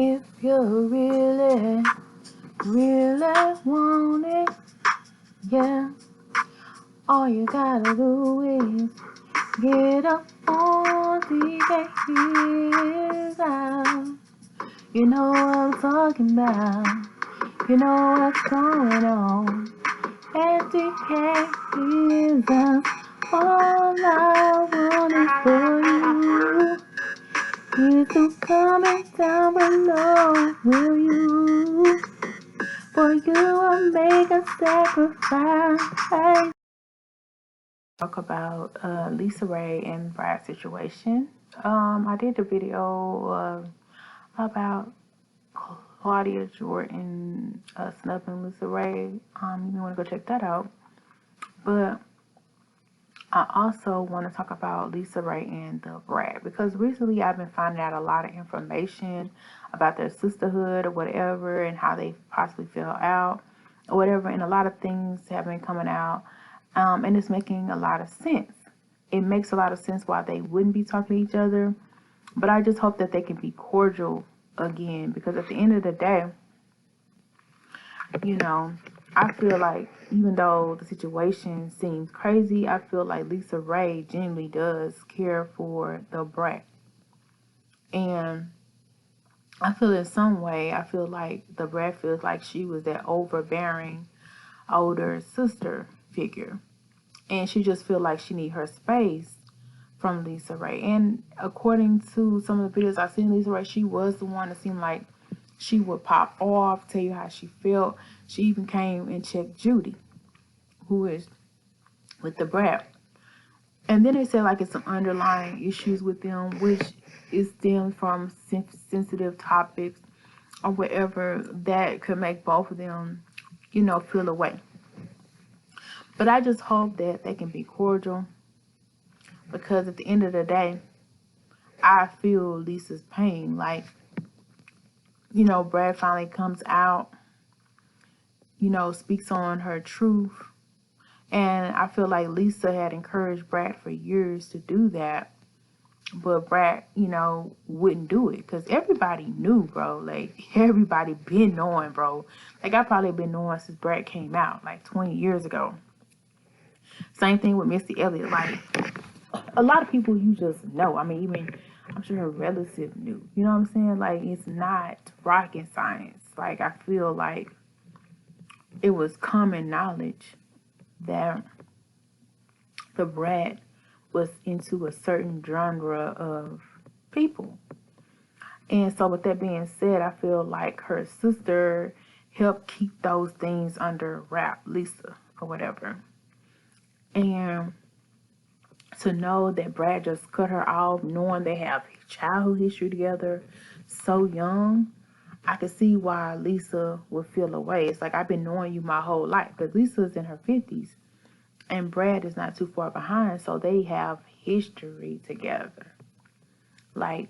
If you really, really want it, yeah, all you gotta do is get up on the heels out. You know what I'm talking about. You know what's going on. And the heels out. All I want is for you. You to comment down below, will you? For you I'll make a sacrifice. Talk about Lisa Raye and Brat situation. I did a video about Claudia Jordan snubbing Lisa Raye. You want to go check that out. But I also want to talk about Lisa Raye and the Brat, because recently I've been finding out a lot of information about their sisterhood or whatever, and how they possibly fell out or whatever, and a lot of things have been coming out, and it's making a lot of sense. It makes a lot of sense why they wouldn't be talking to each other, but I just hope that they can be cordial again, because at the end of the day, you know, I feel like even though the situation seems crazy, I feel like Lisa Raye genuinely does care for the Brat. And I feel in some way, I feel like the Brat feels like she was that overbearing older sister figure. And she just feel like she need her space from Lisa Raye. And according to some of the videos I've seen, Lisa Raye, she was the one that seemed like she would pop off, tell you how she felt. She even came and checked Judy, who is with the Brat. And then they said like it's some underlying issues with them, which is stemmed from sensitive topics or whatever that could make both of them, you know, feel away. But I just hope that they can be cordial, because at the end of the day, I feel Lisa's pain. Like, you know, Brad finally comes out, you know, speaks on her truth. And I feel like Lisa had encouraged Brad for years to do that. But Brad, you know, wouldn't do it, because everybody knew, bro. Like, everybody been knowing, bro. Like, I probably been knowing since Brad came out, like 20 years ago. Same thing with Missy Elliott. Like, a lot of people you just know. I mean, even I'm sure her relative knew. You know what I'm saying? Like, it's not rocket science. Like, I feel like it was common knowledge that the Brat was into a certain genre of people. And so with that being said, I feel like her sister helped keep those things under wrap, Lisa or whatever. And to know that Brad just cut her off, knowing they have childhood history together so young, I could see why Lisa would feel away. It's like, I've been knowing you my whole life, because Lisa's in her 50s and Brad is not too far behind, so they have history together, like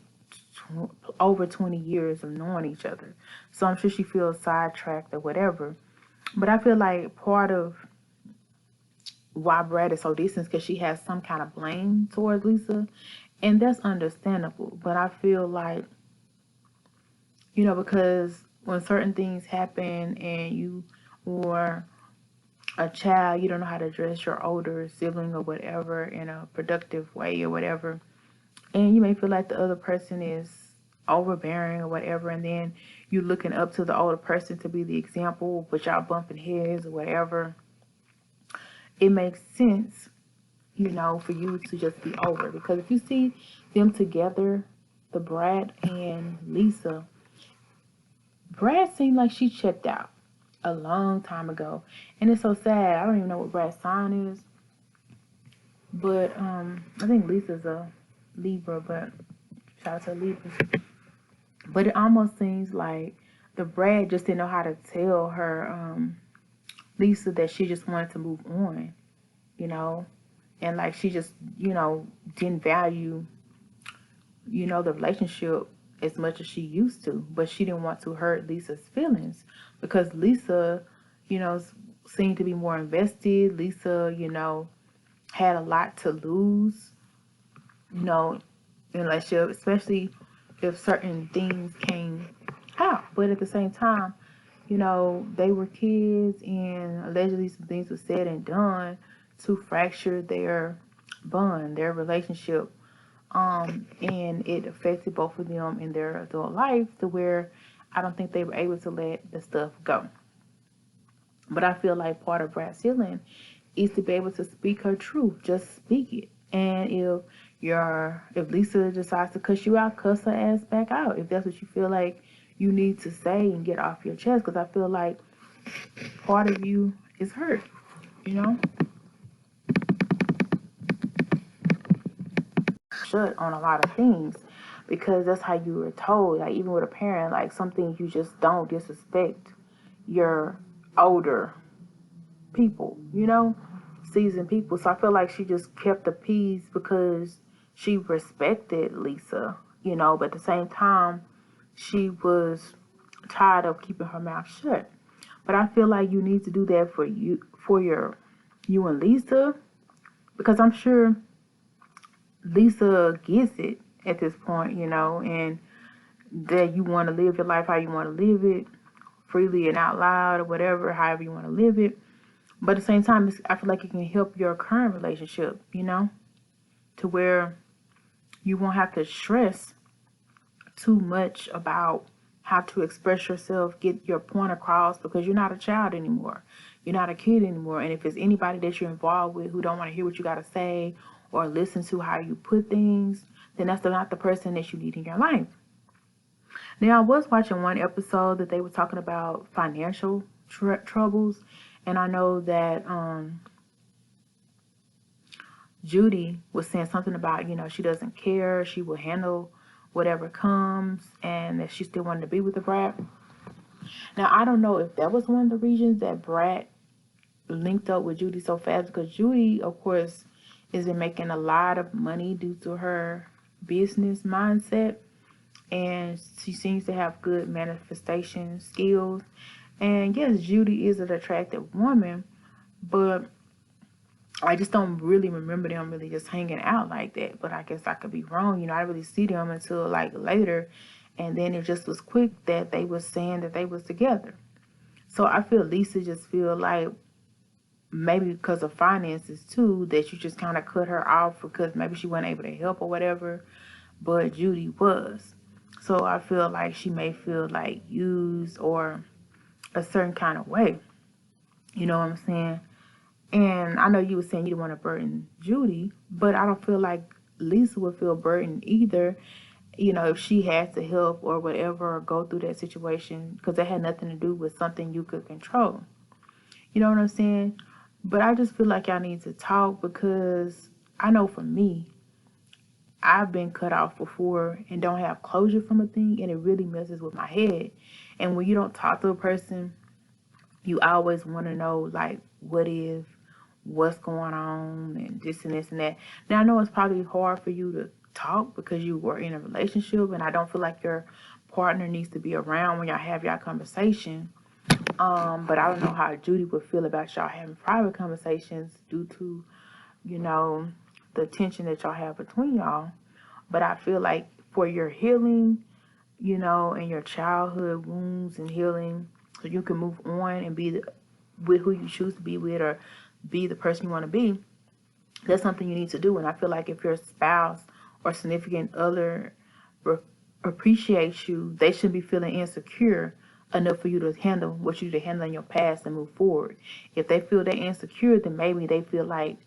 over 20 years of knowing each other. So I'm sure she feels sidetracked or whatever. But I feel like part of why Brad is so distant is because she has some kind of blame towards Lisa, and that's understandable. But I feel like, you know, because when certain things happen and you were a child, you don't know how to address your older sibling or whatever in a productive way or whatever, and you may feel like the other person is overbearing or whatever, and then you looking up to the older person to be the example, but y'all bumping heads or whatever, it makes sense, you know, for you to just be over. Because if you see them together, the Brad and Lisa, Brad seemed like she checked out a long time ago, and it's so sad. I don't even know what Brad's sign is, but I think Lisa's a Libra, but shout out to Libra. But it almost seems like the Brad just didn't know how to tell her Lisa that she just wanted to move on, you know, and like she just, you know, didn't value, you know, the relationship as much as she used to, but she didn't want to hurt Lisa's feelings, because Lisa, you know, seemed to be more invested. Lisa, you know, had a lot to lose, you know, in a relationship, especially if certain things came But at the same time, they were kids, and allegedly some things were said and done to fracture their bond, their relationship. And it affected both of them in their adult life to where I don't think they were able to let the stuff go. But I feel like part of Brat's healing is to be able to speak her truth. Just speak it. And if Lisa decides to cuss you out, cuss her ass back out. If that's what you feel like you need to say and get off your chest. Because I feel like part of you is hurt, you know? Shut on a lot of things. Because that's how you were told. Like, even with a parent, like, some things you just don't disrespect your older people, seasoned people. So I feel like she just kept the peace because she respected Lisa, but at the same time, she was tired of keeping her mouth shut. But I feel like you need to do that for you and Lisa, because I'm sure Lisa gets it at this point, and that you want to live your life how you want to live it, freely and out loud, or whatever, however you want to live it. But at the same time, I feel like it can help your current relationship, to where you won't have to stress too much about how to express yourself, get your point across, because you're not a child anymore. You're not a kid anymore. And if it's anybody that you're involved with who don't want to hear what you got to say or listen to how you put things, then that's not the person that you need in your life. Now, I was watching one episode that they were talking about financial troubles. And I know that Judy was saying something about, she doesn't care. She will handle whatever comes, and that she still wanted to be with the Brat. Now, I don't know if that was one of the reasons that Brat linked up with Judy so fast, because Judy, of course, has been making a lot of money due to her business mindset, and she seems to have good manifestation skills. And yes, Judy is an attractive woman, but I just don't really remember them really just hanging out like that. But I guess I could be wrong. I didn't really see them until like later. And then it just was quick that they was saying that they was together. So I feel Lisa just feel like maybe because of finances too, that you just kind of cut her off because maybe she wasn't able to help or whatever. But Judy was. So I feel like she may feel like used or a certain kind of way. You know what I'm saying? And I know you were saying you didn't want to burden Judy, but I don't feel like Lisa would feel burdened either, if she had to help or whatever, or go through that situation, because that had nothing to do with something you could control. You know what I'm saying? But I just feel like y'all need to talk, because I know for me, I've been cut off before and don't have closure from a thing, and it really messes with my head. And when you don't talk to a person, you always want to know, like, what's going on, and this and this and that. Now, I know it's probably hard for you to talk because you were in a relationship, and I don't feel like your partner needs to be around when y'all have y'all conversation. But I don't know how Judy would feel about y'all having private conversations due to, the tension that y'all have between y'all. But I feel like for your healing, and your childhood wounds and healing, so you can move on and be with who you choose to be with, or be the person you want to be, that's something you need to do. And I feel like if your spouse or significant other appreciates you, they shouldn't be feeling insecure enough for you to handle what you need to handle in your past and move forward. If they feel they're insecure, then maybe they feel like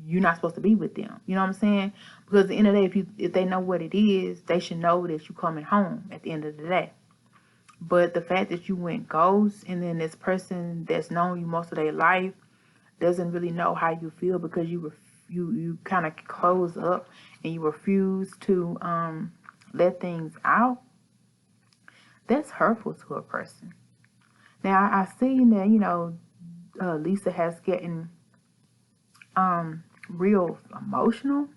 you're not supposed to be with them. You know what I'm saying? Because at the end of the day, if they know what it is, they should know that you're coming home at the end of the day. But the fact that you went ghost, and then this person that's known you most of their life doesn't really know how you feel, because you kind of close up and you refuse to let things out, that's hurtful to a person. Now, I see that, Lisa has getting real emotional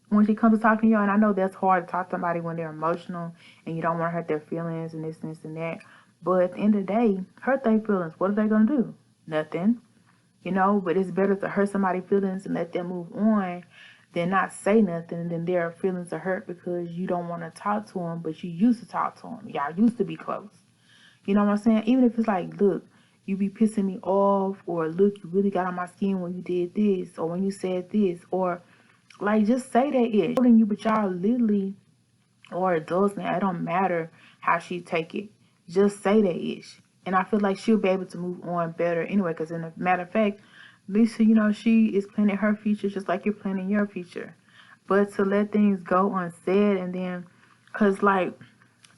when she comes to talking to you. And I know that's hard to talk to somebody when they're emotional and you don't want to hurt their feelings and this and this and that. But at the end of the day, hurt their feelings. What are they going to do? Nothing. But it's better to hurt somebody's feelings and let them move on than not say nothing, and then their feelings are hurt because you don't want to talk to them, but you used to talk to them. Y'all used to be close. You know what I'm saying? Even if it's like, look, you be pissing me off, or look, you really got on my skin when you did this, or when you said this, or like just say that it. You, but y'all literally, or adults now, it don't matter how she take it. Just say that ish. And I feel like she'll be able to move on better anyway, because in a matter of fact, Lisa, you know, she is planning her future just like you're planning your future. But to let things go unsaid, and then, because like,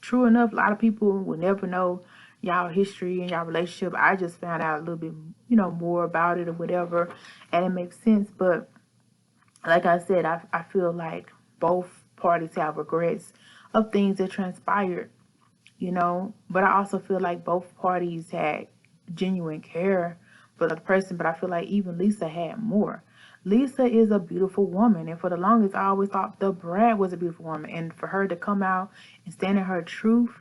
true enough, a lot of people will never know y'all history and y'all relationship. I just found out a little bit, you know, more about it or whatever, and it makes sense. But like I said, I feel like both parties have regrets of things that transpired, you know. But I also feel like both parties had genuine care for the person. But I feel like even Lisa had more. Lisa is a beautiful woman, and for the longest, I always thought the Brat was a beautiful woman. And for her to come out and stand in her truth,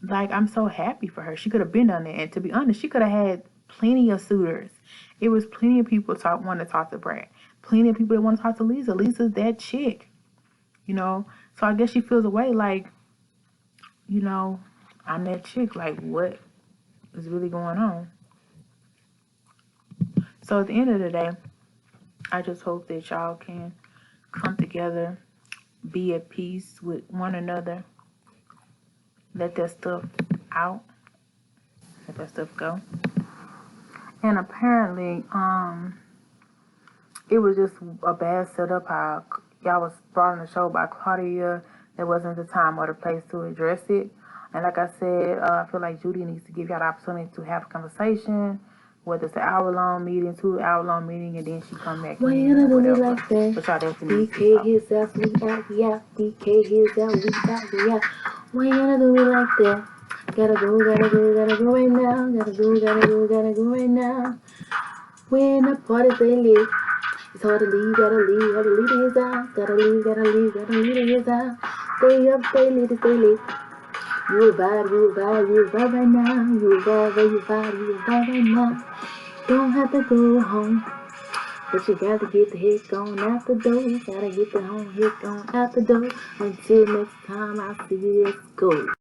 like, I'm so happy for her. She could have been done it, and to be honest, she could have had plenty of suitors. It was plenty of people want to talk to Brat. Plenty of people that want to talk to Lisa. Lisa's that chick, you know. So I guess she feels a way like, you know, I'm that chick. Like, what is really going on? So at the end of the day, I just hope that y'all can come together, be at peace with one another, let that stuff out, let that stuff go. And apparently, it was just a bad setup how y'all was brought on the show by Claudia. There wasn't the time or the place to address it. And like I said, I feel like Judy needs to give y'all the opportunity to have a conversation, whether it's an hour-long meeting, 2-hour-long meeting, and then she come back Why in you or do me whatever. like that? But y'all definitely DK his ass, we out, we out. DK his out, we out, we out. Why you do me like that? Gotta go right now. Gotta go right now. When the party they lit, it's hard to leave, gotta leave his house. Gotta leave his house. Stay up, stay lit. You a vibe right now. You a vibe right now. Don't have to go home. But you gotta get the heck on out the door. Gotta get the home heck on out the door. Until next time I see you, let's go.